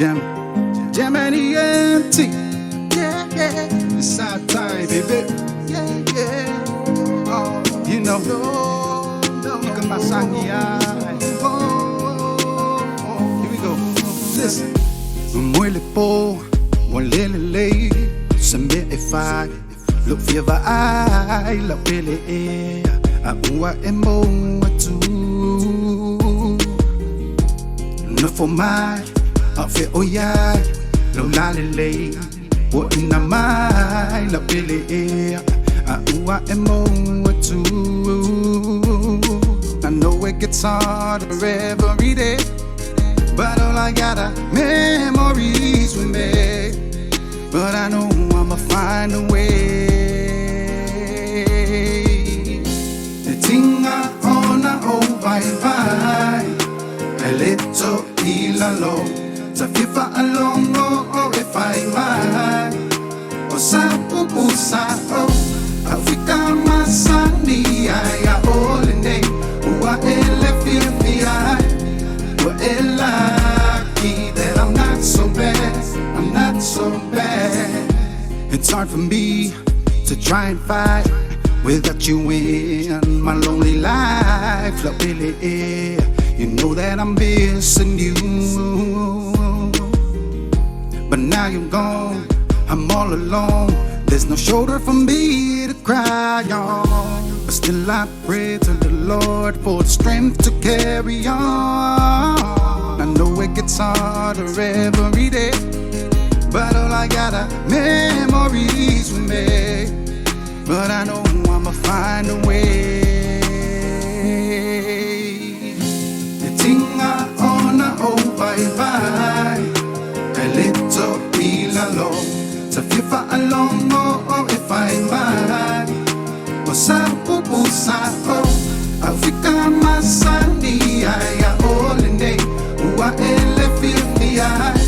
JAMMIN empty. Yeah, yeah. It's our time, baby. Yeah, yeah. Oh, you know. Fika Masani. Here we go. Listen. Mwele po, mwelele, seme efai, lo fieva ai, la pele e, a ua emo atu. No for my, a fe oyai, lo lalele, wo ina mai, la pele e, a ua emo atu. I know it gets harder every day, but all I got are memories with me. But I know I'ma find a way. The thing I wanna bye. A little ilalo. Sa fifa along o if I mind. O sa pupusa o. Fika Masani ay all in day. Ua ele fifi. Well, lucky that I'm not so bad. It's hard for me to try and fight without you in my lonely life. Love really, you know that I'm missing you. But now you're gone, I'm all alone. There's no shoulder for me to cry on. But still I pray to the Lord for the strength to carry on. I know it gets harder every day, but all I got are memories with me. But I know I'ma find a way. The thing I wanna bye. A little ilalo. Sa fifa along o if I mind. O sa pupusa o. Fika Masani ay all in day. Ua ele fifi ay.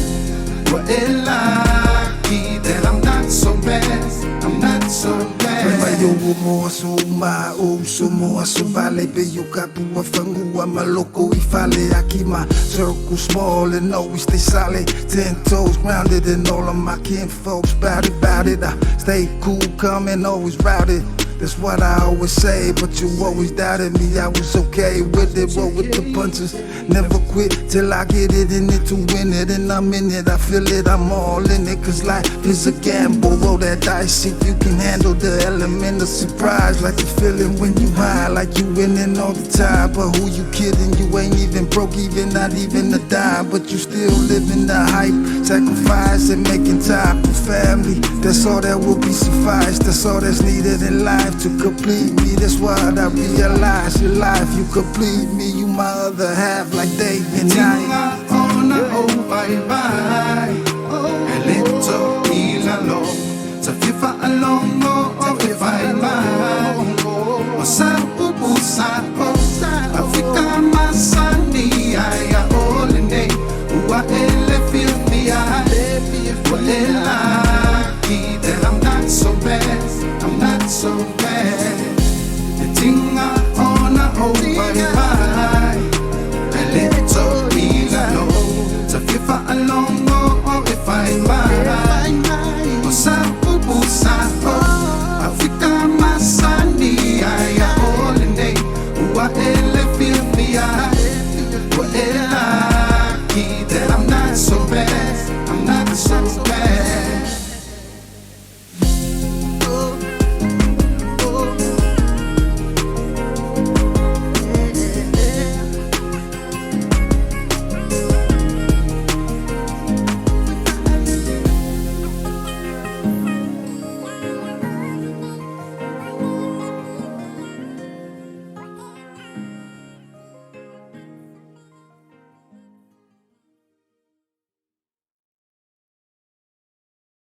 Ua lucky that I'm not so bad. I'm not so bad. Mayo mo so ma o so mo so vale be you kapua fangua maloko ifale akima circle small and always stay solid 10 toes grounded and all of my kin folks bout it I stay cool calm and always routed. That's what I always say, but you always doubted me. I was okay with it, roll with the punches. Never quit till I get it in it to win it. And I'm in it, I feel it, I'm all in it. Cause life is a gamble, roll that dice. If you can handle the element of surprise, like the feeling when you high, like you winning all the time. But who you kidding? You ain't even broke, even not even a dime. But you still living the hype, sacrifice and making time for family. That's all that will be sufficed, that's all that's needed in life to complete me. That's what I realize. Your life, you complete me. You my other half, like day and night. I wanna bye. A little ilalo. Sa fifa along o if I mind. O sa pupusa o.